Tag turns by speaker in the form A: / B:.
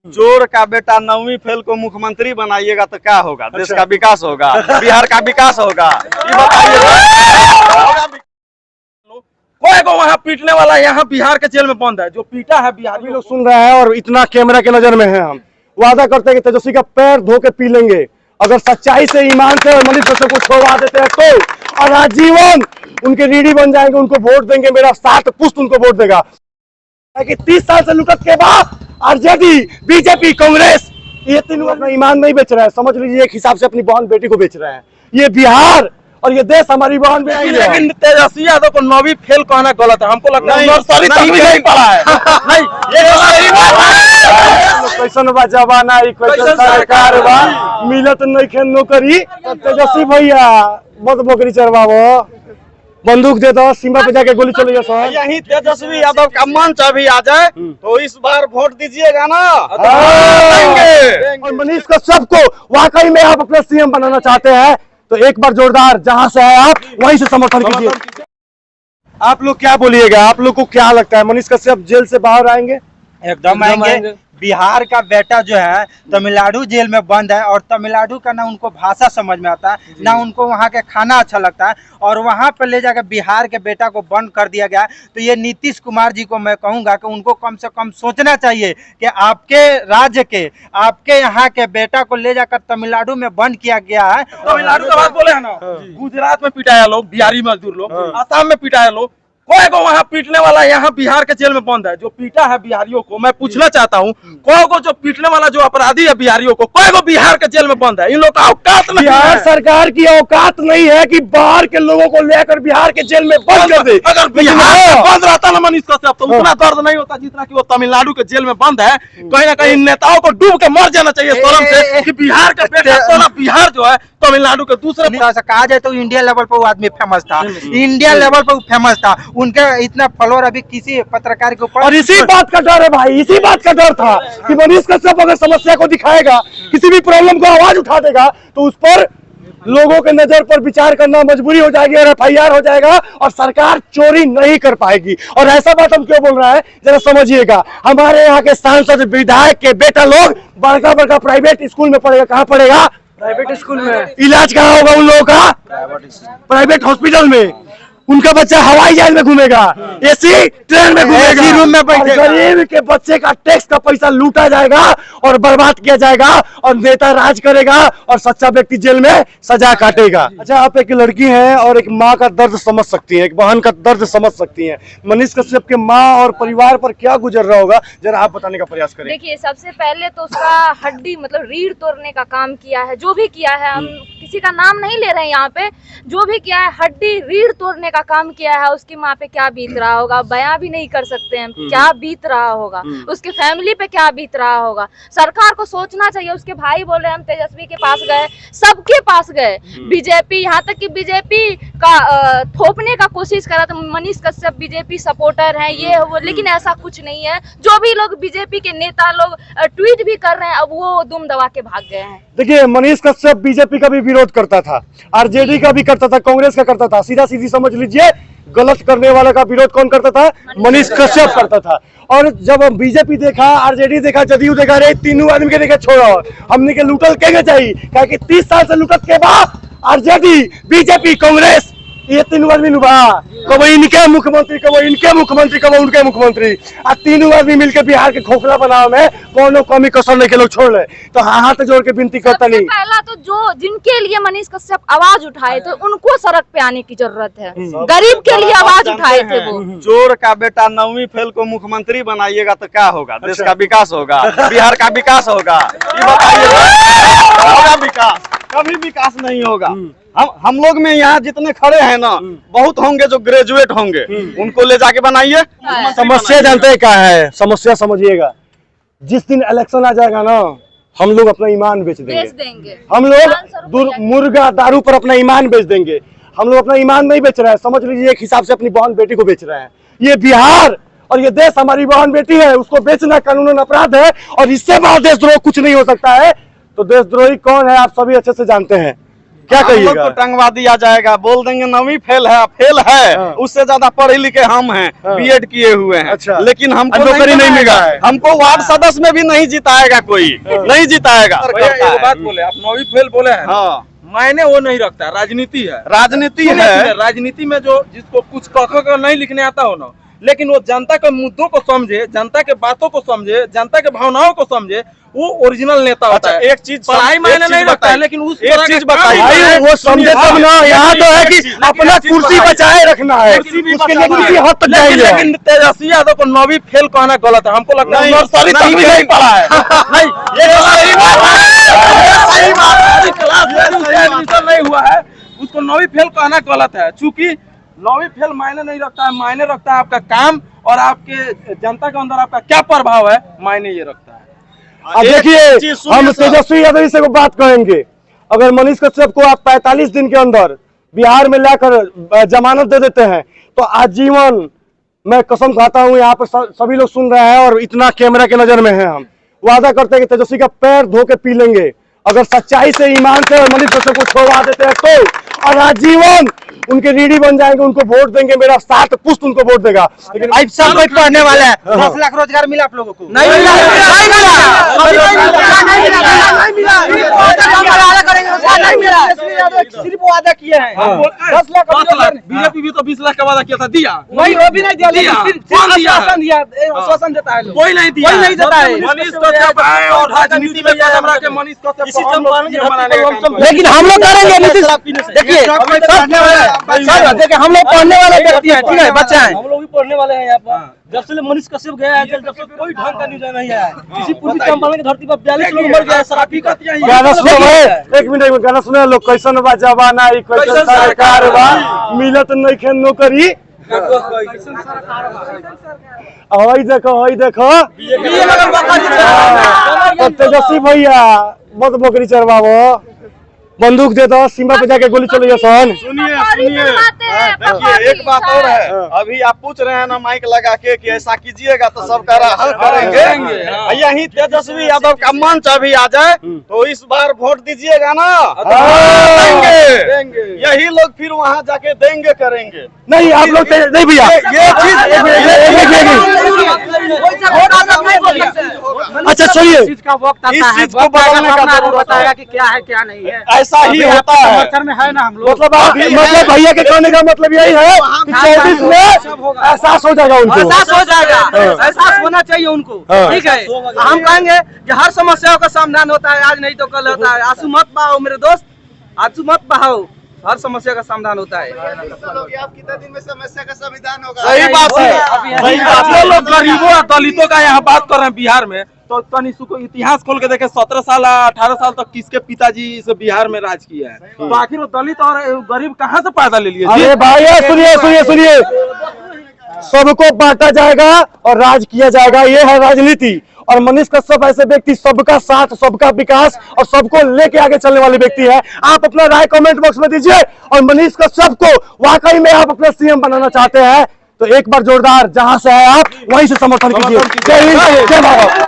A: चोर का बेटा 9वीं फेल को मुख्यमंत्री बनाइएगा तो क्या होगा? देश का विकास होगा, बिहार का विकास होगा, ये बताइए।
B: कोई को वहाँ पीटने वाला यहाँ बिहार के जेल में बंद है, जो पीटा है बिहारी लोग सुन रहे हैं और इतना कैमरा के नजर में है। हम वादा करते हैं कि तेजस्वी का पैर धो के पी लेंगे अगर सच्चाई से, ईमान से और मनीष कश्यप को छोड़वा देते हैं तो, और आजीवन उनके रीढ़ी बन जाएंगे, उनको वोट देंगे, मेरा 7 पुश्त उनको वोट देगा। 30 साल से लुटत के बाद आरजेडी, बीजेपी, कांग्रेस, ये तीनों अपना ईमान नहीं बेच रहे हैं। समझ लीजिए एक हिसाब से अपनी बहन बेटी को बेच रहे हैं। ये बिहार और ये देश हमारी बहन बेटी है। लेकिन तेजस्वी यादव को 9वीं फेल कहना गलत है। हमको लगता है नर्सरी तक भी नहीं पढ़ा है। नहीं, ये सही बात है। कैसन बा जमाना, कैसन सरकार बा, मिलत नहीं खे नौकरी। तेजस्वी भैया मत बकरी चरवाओ, बंदूक दे दो, सीमा पे जाके गोली चलो। सर
A: यही तेजस्वी यादव का मंच अभी आ जाए तो इस बार वोट दीजिएगा ना।
B: और मनीष कश्यप को वाकई में आप अपना सीएम बनाना चाहते हैं तो एक बार जोरदार जहां से है आप वहीं से समर्थन कीजिए। आप लोग क्या बोलिएगा? आप लोग को क्या लगता है मनीष कश्यप जेल से बाहर आएंगे?
C: एकदम आएंगे। बिहार का बेटा जो है तमिलनाडु जेल में बंद है और तमिलनाडु का ना उनको भाषा समझ में आता है, ना उनको वहाँ के खाना अच्छा लगता है, और वहाँ पर ले जाकर बिहार के बेटा को बंद कर दिया गया। तो ये नीतीश कुमार जी को मैं कहूँगा कि उनको कम से कम सोचना चाहिए कि आपके राज्य के, आपके यहाँ के बेटा को ले जाकर तमिलनाडु में बंद किया गया है।
B: तमिलनाडु का बात बोले है ना, गुजरात में पिटाया लोग, बिहारी मजदूर लोग, आसाम में पिटाया लोग। कोई को वहाँ पीटने वाला यहाँ बिहार के जेल में बंद है, जो पीटा है बिहारियों को। मैं पूछना चाहता हूँ, कोई को जो पीटने वाला जो अपराधी है बिहारियों को, कोई को बिहार के जेल में बंद है। इन लोग का औकात नहीं है। बिहार सरकार की औकात नहीं है कि बाहर के लोगों को लेकर बिहार के जेल में बंद कर दे। अगर बिहार में बंद रहता ना मनीष कश्यप तो उतना दर्द नहीं होता जितना कि वो तमिलनाडु के जेल में बंद है। कहीं ना कहीं नेताओं को डूब के मर जाना चाहिए शर्म से कि बिहार का बेटा सोना बिहार जो है तमिलनाडु के दूसरे।
C: कहा जाए तो इंडिया लेवल पर वो आदमी फेमस था, इंडिया लेवल पर फेमस था। उनके इतना फॉलोअर अभी किसी पत्रकार के ऊपर।
B: और इसी बात का डर है भाई, इसी बात का डर था कि मनीष कश्यप अगर समस्या को दिखाएगा, किसी भी प्रॉब्लम को आवाज उठा देगा तो उस पर लोगों के नजर पर विचार करना मजबूरी हो जाएगी और FIR हो जाएगा और सरकार चोरी नहीं कर पाएगी। और ऐसा बात हम क्यों बोल रहा है जरा समझिएगा। हमारे यहाँ के सांसद, विधायक के बेटा लोग बड़का बड़का प्राइवेट स्कूल में पढ़ेगा। कहाँ पढ़ेगा? प्राइवेट स्कूल में। इलाज कहाँ होगा उन लोगों का? प्राइवेट हॉस्पिटल में। उनका बच्चा हवाई जहाज में घूमेगा, AC ट्रेन में घूमेगा, AC रूम में बैठेगा। गरीब के बच्चे का टैक्स का पैसा लूटा जाएगा और बर्बाद किया जाएगा और नेता राज करेगा और सच्चा व्यक्ति जेल में सजा काटेगा। अच्छा, आप एक लड़की हैं और एक माँ का दर्द समझ सकती हैं, एक बहन का दर्द समझ सकती हैं। मनीष कश्यप के माँ और परिवार पर क्या गुजर रहा होगा, जरा आप बताने का प्रयास करें।
D: देखिए, सबसे पहले तो उसका हड्डी मतलब रीढ़ तोड़ने का काम किया है, जो भी किया है, हम किसी का नाम नहीं ले रहे हैं यहाँ पे, जो भी किया है हड्डी रीढ़ तोड़ने का काम किया है। उसकी माँ पे क्या बीत रहा होगा बयां भी नहीं कर सकते हैं, क्या बीत रहा होगा, उसके फैमिली पे क्या बीत रहा होगा। सरकार को सोचना चाहिए। उसके भाई बोल रहे हैं हम तेजस्वी के पास गए, सबके पास गए, बीजेपी, यहाँ तक कि बीजेपी का थोपने का कोशिश करा तो मनीष कश्यप बीजेपी सपोर्टर हैं, ये वो, लेकिन ऐसा कुछ नहीं है। जो भी लोग बीजेपी के नेता लोग ट्वीट भी कर रहे हैं, अब वो दुम दबा के भाग गए हैं।
B: देखिए, मनीष कश्यप बीजेपी का भी विरोध करता था, आरजेडी का भी करता था, कांग्रेस का करता था। सीधा सीधी समझ लीजिए, गलत करने वाला का विरोध कौन करता था? मनीष कश्यप करता था। और जब हम बीजेपी देखा, आरजेडी देखा, जदयू देखा, रे तीनों आदमी के देखा छोड़ो, हमने के लूटल के चाहिए। क्या कि 30 साल से लूटत के बाद आरजेडी, बीजेपी, कांग्रेस, ये तीनों आदमी कबो इनके मुख्यमंत्री, कबो इनके मुख्यमंत्री, कबो उनके मुख्यमंत्री, और तीनों आदमी मिलकर बिहार के खोखला बनाव में कोनो कमी कसर लेके लोग छोड़ ले। तो हाथ जोड़ के विनती करता नहीं।
D: पहला तो जो जिनके लिए मनीष कश्यप आवाज उठाए थे उनको सड़क पे आने की जरूरत है। गरीब के लिए आवाज उठाए थे वो।
A: चोर का बेटा 9वीं फेल को मुख्यमंत्री बनाइएगा तो क्या होगा? देश का विकास होगा, बिहार का विकास होगा, ये बताइए। विकास कभी विकास नहीं होगा। हम लोग में यहाँ जितने खड़े हैं ना, बहुत होंगे जो ग्रेजुएट होंगे, उनको ले जाके बनाइए।
B: समस्या जानते हैं क्या है? समस्या समझिएगा, जिस दिन इलेक्शन आ जाएगा ना, हम लोग अपना ईमान बेच देंगे। हम लोग मुर्गा दारू पर अपना ईमान बेच देंगे। हम लोग अपना ईमान नहीं बेच रहे हैं, समझ लीजिए एक हिसाब से अपनी बहन बेटी को बेच रहे हैं। ये बिहार और ये देश हमारी बहन बेटी है, उसको बेचना कानूनन अपराध है और इससे बड़ा देशद्रोह कुछ नहीं हो सकता है। तो देशद्रोही कौन है आप सभी अच्छे से जानते हैं। क्या
A: हम लोग
B: कहिएगा?
A: को टंगवा दिया जाएगा, बोल देंगे 9वीं फेल है,
B: हाँ।
A: उससे ज्यादा पढ़े लिखे हम हैं,
B: हाँ।
A: बीएड किए हुए हैं,
B: अच्छा।
A: लेकिन हमको
B: नौकरी नहीं मिला है।
A: हमको वार्ड सदस्य में भी नहीं जिताएगा कोई, नहीं जिताएगा।
E: भैया एक बात बोले, आप 9वीं फेल बोले हैं,
A: हाँ,
E: मायने वो नहीं रखता, राजनीति है।
A: राजनीति
E: सुनिए,
A: है।
E: सुनिए, राजनीति में जो जिसको कुछ कह नहीं लिखने आता हो ना, लेकिन वो जनता के मुद्दों को समझे, जनता के बातों को समझे, जनता के भावनाओं को समझे, वो ओरिजिनल नेता होता
A: अच्छा,
E: है।
A: एक चीज
E: पढ़ाई मायने नहीं रखता है, लेकिन उस तरह
A: एक चीज
E: के काम
A: बताइए
E: करता है।
B: भाई वो समझे तब ना, यहाँ तो है कि अपना कुर्सी बचाए रखना है,
A: कुर्सी भी
B: उसके लिए
A: बचाना
B: कुर्सी
A: है।
B: हद तक जाएंगे।
E: लेकिन तेजस्वी यादव को 9वीं फेल कहना गलत है, हमको लगता है
A: नहीं,
E: नर्सरी तक
A: नहीं,
E: भी नहीं पढ़ा है।
A: नहीं, ये तो सही बात है, ये सही बात है।
E: क्लास में उसका एडमिशन नहीं हुआ है, उसको 9वीं फेल कहना गलत है, चूंकि 9वीं फेल मायने नहीं रखता है, मायने रखता है आपका काम और आपके जनता के अंदर आपका क्या प्रभाव है, मायने ये रखता है।
B: अब
A: एक
B: देखिए,
A: चीज सुनिए
B: हम
A: सर।
B: तेजस्वी यादव जी से को बात करेंगे। अगर मनीष कश्यप को आप 45 दिन के अंदर बिहार में लाकर जमानत दे देते हैं तो आजीवन, मैं कसम खाता हूं, यहाँ पर सभी लोग सुन रहे हैं और इतना कैमरा के नजर में है, हम वादा करते हैं कि तेजस्वी का पैर धो के पी लेंगे अगर सच्चाई से, ईमान से और मनीष कश्यप को छोड़वा देते हैं तो, और आजीवन उनके रीढ़ी बन जाएंगे, उनको वोट देंगे, मेरा 7 पुश्त उनको वोट देगा। लेकिन
C: अब सब कोई पढ़ने वाला है,
B: हाँ।
C: 10 लाख रोजगार मिला आप लोगों को?
E: नहीं मिला,
C: सिर्फ वादा किए हैं।
E: 10 लाख बीजेपी भी तो 20 लाख का वादा किया था, दिया
C: नहीं, वो भी नहीं दिया,
E: दिया।
C: लेकिन
E: कौन दिया?
C: आश्वासन दिया, आश्वासन देता है लोग।
E: कोई नहीं दिया,
C: कोई नहीं देता है।
E: मनीष कश्यप आए और राजनीति में कदम रखे, मनीष कश्यप
C: इसी
E: को हम
C: चंपारण
E: लोग
C: की
E: ये
C: धरती
E: मनाने
C: पर
E: का
C: हम
E: काम
C: सब-
E: करेंगे।
C: लेकिन हम लोग करेंगे नीतीश, देखिए देखिए हम लोग पढ़ने वाले व्यक्ति हैं, ठीक है, बच्चा है।
F: हम लोग भी पढ़ने वाले हैं यहाँ पर। जब से मनीष कश्यप गया है, जब से कोई ढंग का न्यूज नहीं आया है। किसी पूर्वी चंपारण की धरती पर 42 लोग मर गए हैं शराबी का।
B: गाना सुनो भाई, एक मिनट, गाना सुने लोग। कैसन बा जमाना, कैसन सरकार बा, मिलत नहीं खे नौकरी। हई देखो तो तेजस्वी भैया मत बकरी चरवावो, बंदूक दे दो, सीमा पे जाके गोली चलो सन।
A: सुनिए
D: पकौड़ी
A: सुनिए,
D: बनवाते हैं,
A: देखिए एक बात और है,
B: हाँ।
A: अभी आप पूछ रहे हैं ना माइक लगा के कि ऐसा कीजिएगा तो सबका हल करेंगे।
E: हाँ।
A: यही तेजस्वी यादव का मंच अभी आ जाए तो इस बार वोट दीजिएगा ना, देंगे। यही लोग फिर वहाँ जाके देंगे करेंगे।
B: नहीं आप लोग नहीं भैया,
A: ये चीज
B: अच्छा सुनिए,
C: इस चीज का वक्त
A: इस
C: आता है,
A: चीज को बदलने का जरूरत
C: बताएगा
A: है।
C: कि क्या है क्या नहीं है।
A: ऐसा ही होता है।
C: समर्थन में है ना हम लोग।
B: मतलब भैया के कहने का मतलब यही है कि 24 में एहसास हो जाएगा उनको।
C: एहसास हो जाएगा,
B: हाँ।
C: एहसास होना चाहिए उनको,
B: हाँ।
C: ठीक है। हम कहेंगे कि हर समस्याओं का समाधान होता है, आज नहीं तो कल होता है। आंसू मत बहाओ मेरे दोस्त, आंसू मत बहाओ, हर समस्या का समाधान होता है।
G: कितने दिन में समस्या का समाधान होगा?
A: सही बात है, सही बात
E: आप
A: है।
E: लोग गरीबों और दलितों का यहाँ बात कर रहे हैं बिहार में, तो तनी को इतिहास खोल के देखे, 17 साल 18 साल तक किसके पिताजी इस बिहार में राज किया है, तो आखिर वो दलित और गरीब कहाँ से पैदा ले लिए?
B: अरे भाई सुनिए, सबको बांटा जाएगा और राज किया जाएगा, ये है राजनीति। और मनीष कश्यप ऐसे व्यक्ति, सबका साथ, सबका विकास और सबको लेके आगे चलने वाले व्यक्ति है। आप अपना राय कमेंट बॉक्स में दीजिए, और मनीष कश्यप को वाकई में आप अपना सीएम बनाना चाहते हैं तो एक बार जोरदार जहां से है आप वहीं से समर्थन कीजिए। जय हिंद, जय भारत।